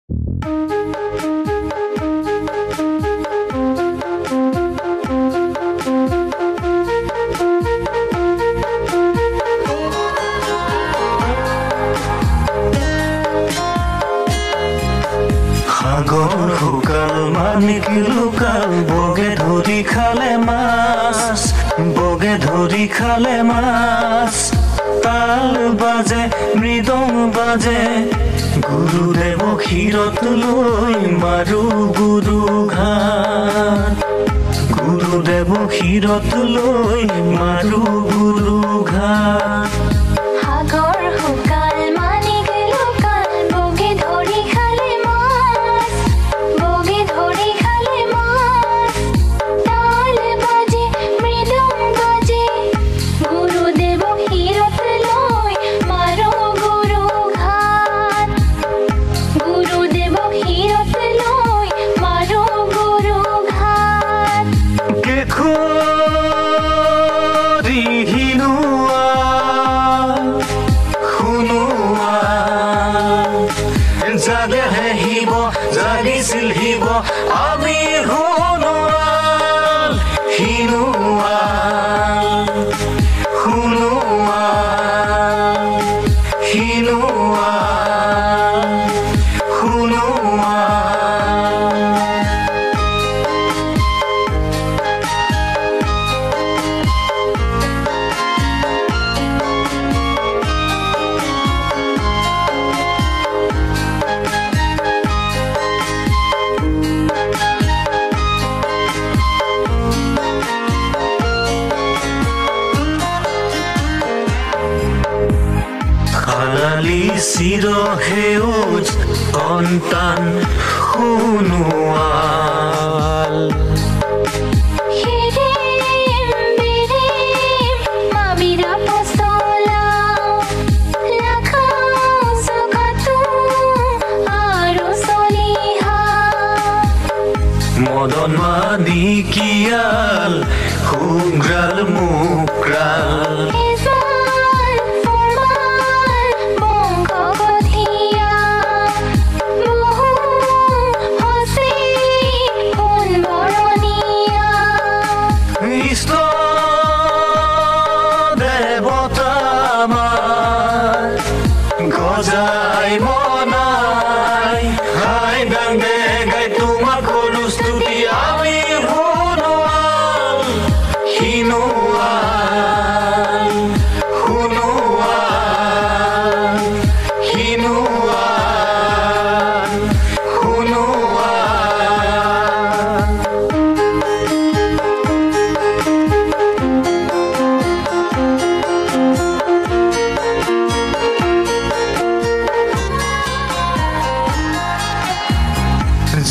সাগৰ শুকাল মানিক লুকাল বগে ধৰি খালে মাছ বগে ধৰি খালে মাছ তাল বাজে মৃদং বাজে গুৰুদেৱ ক্ষীৰত লৈ মাৰো গুৰু ঘাট গুৰুদেৱ ক্ষীৰত লৈ মাৰো গুৰু ঘাট সাগৰ শুকাল মানিক লুকাল বগে ধৰি খালে মাছ বগে ধৰি খালে মাছ তাল বাজে মৃদং বাজে গুৰুদেৱ ক্ষীৰত লৈ মাৰো গুৰু ঘাট গুৰুদেৱ ক্ষীৰত লৈ মাৰো গুৰু ঘাট কেখৰি হিনুৱা শুনোৱা জাগেহে শিৱ জাগিছিল শিৱ আমি শুনোৱাল হিনুৱাল শুনোৱাল হিনুৱাল শুনোৱাল খালালি চিৰ সেউজ সন্তান Sonowal Hirim birim mabira postola lakhau sakatu aru soliha মদন মানিকিয়াল সুগ্ৰাল মুগ্ৰাল Ismal formal bongko kodhiya mohu hosi hun boroniya ইষ্ট দেৱতা আমাৰ গজাই মনাই হাই গাঙ্গে গাই তোমাক কৰো স্তুতি আমি শুনোৱাল হিনুৱাল শুনোৱাল হিনুৱাল শুনোৱাল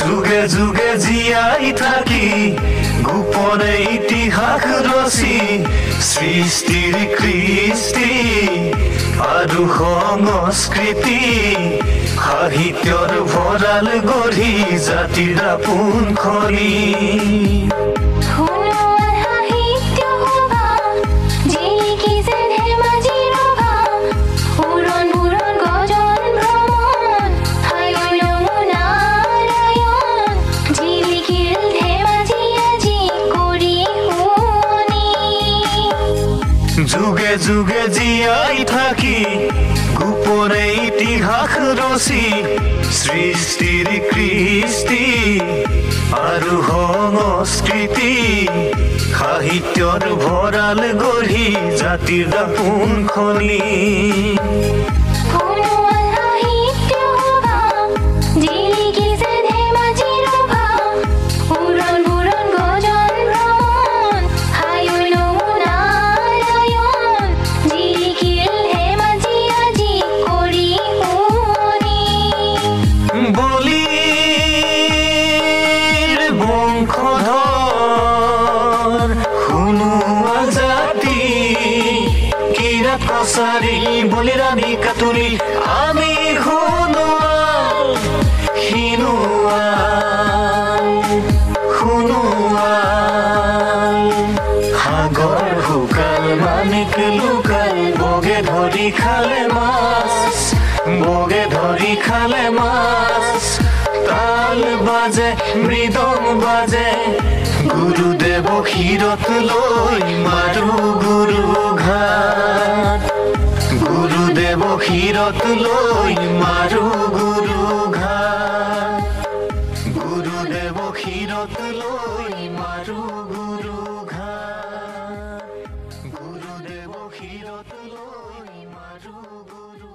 যুগে যুগে জীয়াই থাকি গোপনে ইতিহাস ৰচি সৃষ্টিৰ কৃষ্টি আৰু সংস্কৃতি সাহিত্যৰ ভঁৰাল গঢ়ি জাতিৰ আপোন খনি Hunuar sahitya hoba jiki je dhemaji roba puron puron gojon bhromon hayon narayon jilikil dhemaji aji kori huni যুগে যুগে জীয়াই থাকি গোপনে ইতিহাস ৰচি সৃষ্টিৰ কৃষ্টি আৰু সংস্কৃতি সাহিত্যৰ ভঁৰাল গঢ়ি জাতিৰ আপোন খনি Hunuar sahitya hoba jiki je dhemaji roba puron puron gojon bhromon hayon narayon jilikil dhemaji aji kori huni বলিৰ বংশধৰ শুনোৱা জাতি কিৰাত কছাৰী বলিৰাণী কাতুৰী ধৰি খালে মাছ তাল বাজে মৃদং বাজে গুৰুদেৱ ক্ষীৰত লৈ মাৰো গুৰু ঘাট গুৰুদেৱ ক্ষীৰত লৈ মাৰো গুৰু ঘাট গুৰুদেৱ ক্ষীৰত লৈ মাৰো গুৰু ঘাট গুৰুদেৱ ক্ষীৰত লৈ মাৰো গুৰু